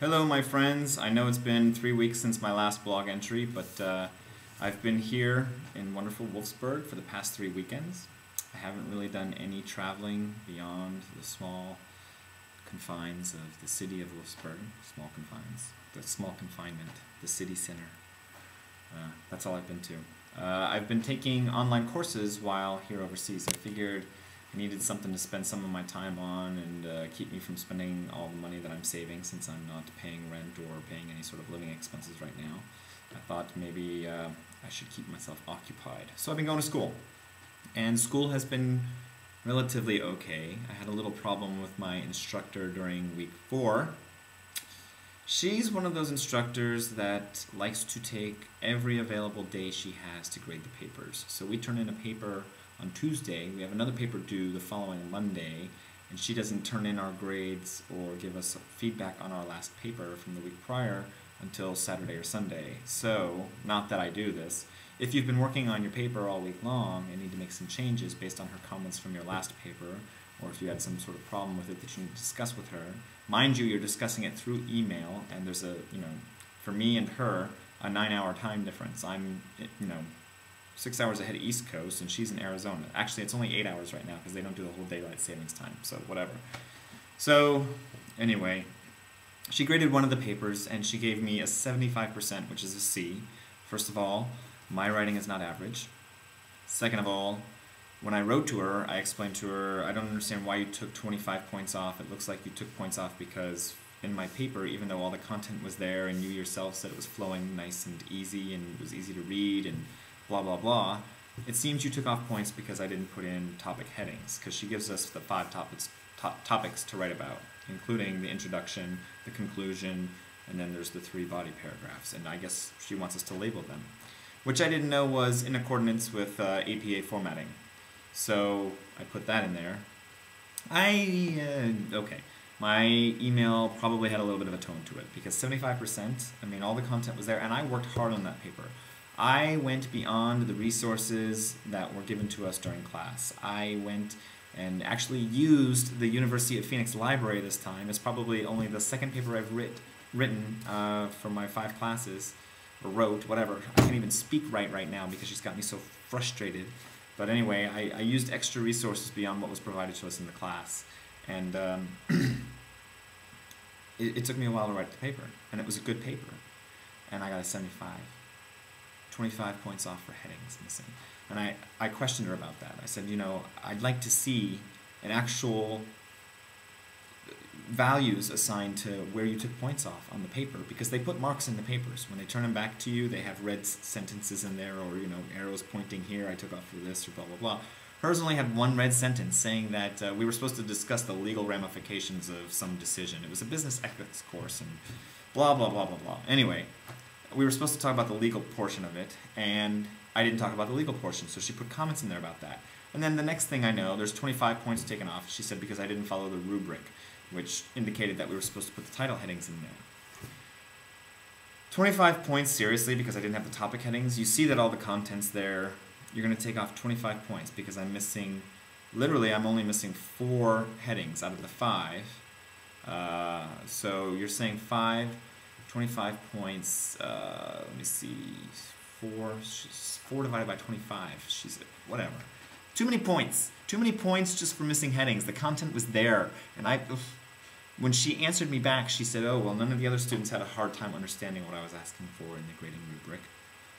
Hello my friends, I know it's been 3 weeks since my last blog entry, but I've been here in wonderful Wolfsburg for the past 3 weekends. I haven't really done any traveling beyond the small confines of the city of Wolfsburg, the small confinement, the city center. That's all I've been to. I've been taking online courses while here overseas. I figured I needed something to spend some of my time on and keep me from spending all the money that I'm saving since I'm not paying rent or paying any sort of living expenses right now. I thought maybe I should keep myself occupied. So I've been going to school. And school has been relatively okay. I had a little problem with my instructor during week 4. She's one of those instructors that likes to take every available day she has to grade the papers. So we turn in a paper on Tuesday, we have another paper due the following Monday, and she doesn't turn in our grades or give us feedback on our last paper from the week prior until Saturday or Sunday. So, not that I do this, if you've been working on your paper all week long and need to make some changes based on her comments from your last paper, or if you had some sort of problem with it that you need to discuss with her, mind you, you're discussing it through email, and there's a, for me and her, a 9-hour time difference. I'm, 6 hours ahead of East Coast, and she's in Arizona. Actually, it's only 8 hours right now because they don't do the whole daylight savings time, so whatever. So, anyway, she graded one of the papers, and she gave me a 75%, which is a C. First of all, my writing is not average. Second of all, when I wrote to her, I explained to her, I don't understand why you took 25 points off. It looks like you took points off because in my paper, even though all the content was there and you yourself said it was flowing nice and easy and it was easy to read and blah, blah, blah, it seems you took off points because I didn't put in topic headings, because she gives us the 5 topics to write about, including the introduction, the conclusion, and then there's the 3 body paragraphs, and I guess she wants us to label them, which I didn't know was in accordance with APA formatting. So I put that in there. Okay. My email probably had a little bit of a tone to it, because 75%, I mean, all the content was there, and I worked hard on that paper. I went beyond the resources that were given to us during class. I went and actually used the University of Phoenix library this time. It's probably only the second paper I've written for my 5 classes, or wrote, whatever. I can't even speak right now because she's got me so frustrated. But anyway, I used extra resources beyond what was provided to us in the class. And it took me a while to write the paper, and it was a good paper. And I got a 75. 25 points off for headings missing. And I questioned her about that. I said, I'd like to see an actual values assigned to where you took points off on the paper, because they put marks in the papers. When they turn them back to you, they have red sentences in there, or arrows pointing here, I took off for this, or blah, blah, blah. Hers only had one red sentence saying that we were supposed to discuss the legal ramifications of some decision. It was a business ethics course, and blah, blah, blah, blah, blah. Anyway, we were supposed to talk about the legal portion of it, and I didn't talk about the legal portion, so she put comments in there about that. And then the next thing I know, there's 25 points taken off, she said, because I didn't follow the rubric, which indicated that we were supposed to put the title headings in there. 25 points, seriously, because I didn't have the topic headings. You see that all the content's there. You're going to take off 25 points because I'm missing, literally, I'm only missing 4 headings out of the 5. So you're saying 25 points, let me see, 4 divided by 25, she's, whatever. Too many points just for missing headings. The content was there, and when she answered me back, she said, oh, well, none of the other students had a hard time understanding what I was asking for in the grading rubric.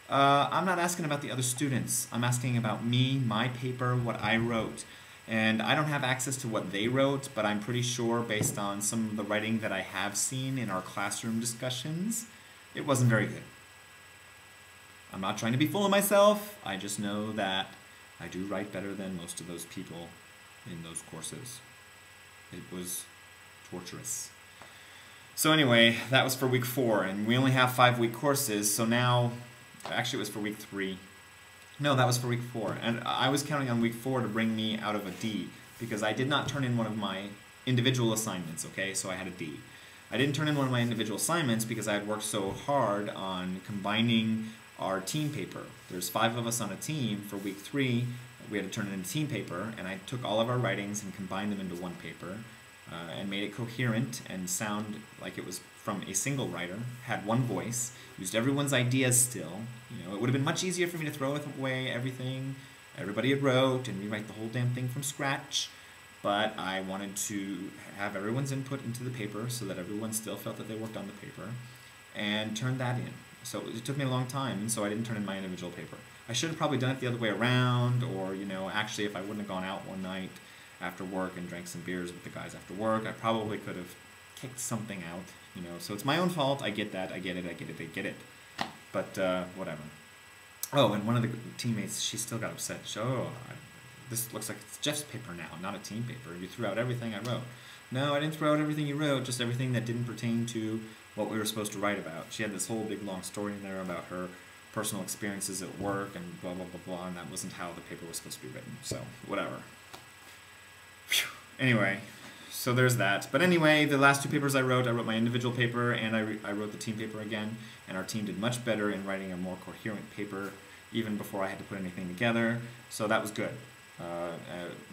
I'm not asking about the other students. I'm asking about me, my paper, what I wrote. And I don't have access to what they wrote, but I'm pretty sure, based on some of the writing that I have seen in our classroom discussions, it wasn't very good. I'm not trying to be full of myself. I just know that I do write better than most of those people in those courses. It was torturous. So anyway, that was for week 4, and we only have 5-week courses, so now, actually it was for week 3. No, that was for week 4, and I was counting on week 4 to bring me out of a D, because I did not turn in one of my individual assignments, okay, so I had a D. I didn't turn in one of my individual assignments because I had worked so hard on combining our team paper. There's 5 of us on a team for week 3. We had to turn in a team paper, and I took all of our writings and combined them into one paper. and made it coherent and sound like it was from a single writer, had one voice, used everyone's ideas still. You know, it would have been much easier for me to throw away everything everybody had wrote and rewrite the whole damn thing from scratch. But I wanted to have everyone's input into the paper so that everyone still felt that they worked on the paper and turn that in. So it took me a long time, and so I didn't turn in my individual paper. I should have probably done it the other way around, or, you know, actually if I wouldn't have gone out one night after work and drank some beers with the guys after work, I probably could have kicked something out, you know. So it's my own fault. I get that. I get it. I get it. I get it. But whatever. Oh, and one of the teammates, she still got upset. This looks like it's Jeff's paper now, not a team paper. You threw out everything I wrote. No, I didn't throw out everything you wrote, just everything that didn't pertain to what we were supposed to write about. She had this whole big long story in there about her personal experiences at work and blah, blah, blah, blah, and that wasn't how the paper was supposed to be written. So, whatever. Whew. Anyway, so there's that. But anyway, the last two papers I wrote my individual paper and I wrote the team paper again, and our team did much better in writing a more coherent paper even before I had to put anything together, so that was good.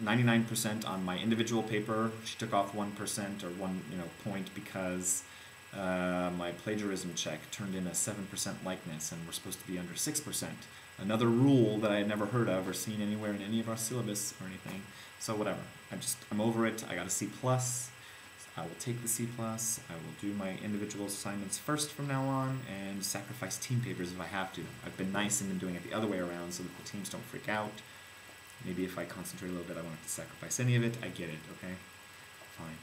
99% on my individual paper. She took off 1% or one point because my plagiarism check turned in a 7% likeness and we're supposed to be under 6%. Another rule that I had never heard of or seen anywhere in any of our syllabus or anything. So whatever. I'm over it. I got a C+. I will take the C+. I will do my individual assignments first from now on and sacrifice team papers if I have to. I've been nice and been doing it the other way around so that the teams don't freak out. Maybe if I concentrate a little bit, I won't have to sacrifice any of it. I get it, okay? Fine.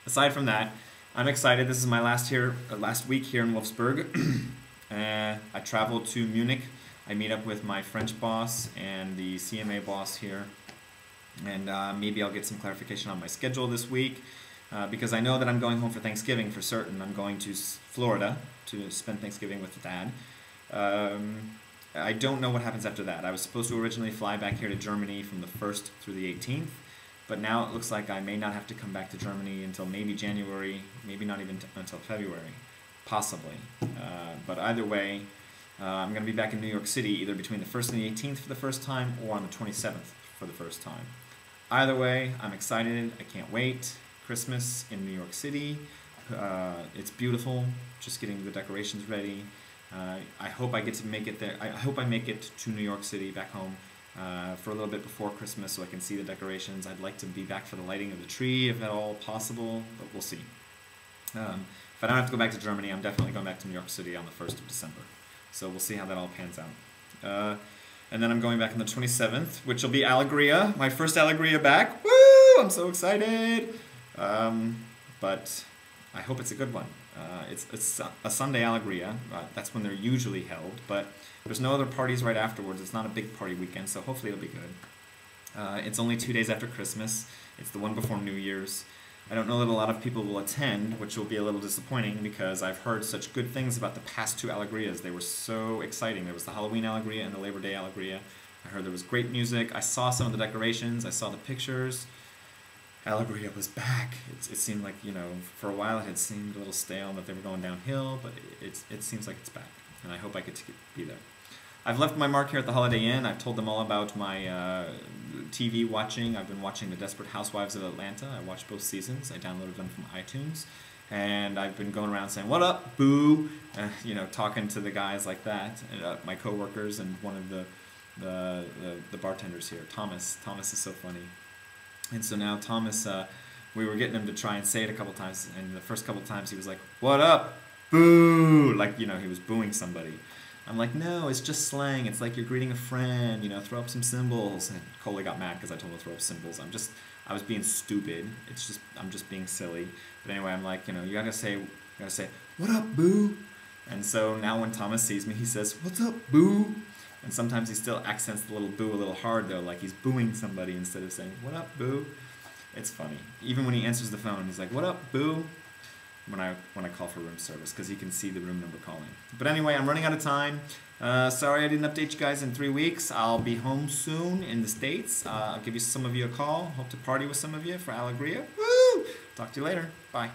Aside from that, I'm excited. This is my last week here in Wolfsburg. I traveled to Munich. I meet up with my French boss and the CMA boss here. And maybe I'll get some clarification on my schedule this week because I know that I'm going home for Thanksgiving for certain. I'm going to Florida to spend Thanksgiving with Dad. I don't know what happens after that. I was supposed to originally fly back here to Germany from the 1st through the 18th, but now it looks like I may not have to come back to Germany until maybe January, maybe not even until February, possibly. But either way, I'm going to be back in New York City either between the 1st and the 18th for the first time or on the 27th for the first time. Either way, I'm excited. I can't wait. Christmas in New York City. It's beautiful. Just getting the decorations ready. I hope I get to make it there. I hope I make it to New York City back home for a little bit before Christmas so I can see the decorations. I'd like to be back for the lighting of the tree if at all possible, but we'll see. If I don't have to go back to Germany, I'm definitely going back to New York City on the 1st of December. So we'll see how that all pans out. And then I'm going back on the 27th, which will be Alegria, my first Alegria back. Woo! I'm so excited! But I hope it's a good one. It's a Sunday Alegria. That's when they're usually held, but there's no other parties right afterwards. It's not a big party weekend, so hopefully it'll be good. It's only 2 days after Christmas. It's the one before New Year's. I don't know that a lot of people will attend, which will be a little disappointing because I've heard such good things about the past two Alegrias. They were so exciting. There was the Halloween Alegria and the Labor Day Alegria. I heard there was great music. I saw some of the decorations. I saw the pictures. Alegria was back. It seemed like, for a while it had seemed a little stale and that they were going downhill, but it seems like it's back, and I hope I get to be there. I've left my mark here at the Holiday Inn. I've told them all about my TV watching. I've been watching The Desperate Housewives of Atlanta. I watched both seasons. I downloaded them from iTunes, and I've been going around saying, "What up, boo?" Talking to the guys like that, and, my coworkers, and one of the bartenders here, Thomas. Thomas is so funny. And so now Thomas, we were getting him to try and say it a couple times, and the first couple times he was like, "What up? Boo!" Like, he was booing somebody. I'm like, no, it's just slang. It's like you're greeting a friend, throw up some symbols. And Coley got mad because I told him to throw up symbols. I was being stupid. I'm just being silly. But anyway, I'm like, you gotta say, "What up, boo?" And so now when Thomas sees me, he says, "What's up, boo?" And sometimes he still accents the little boo a little hard, though, like he's booing somebody instead of saying, "What up, boo?" It's funny. Even when he answers the phone, he's like, "What up, boo?" When I call for room service, because he can see the room number calling. But anyway, I'm running out of time. Sorry I didn't update you guys in 3 weeks. I'll be home soon in the States. I'll give some of you a call. Hope to party with some of you for Alegria. Woo! Talk to you later. Bye.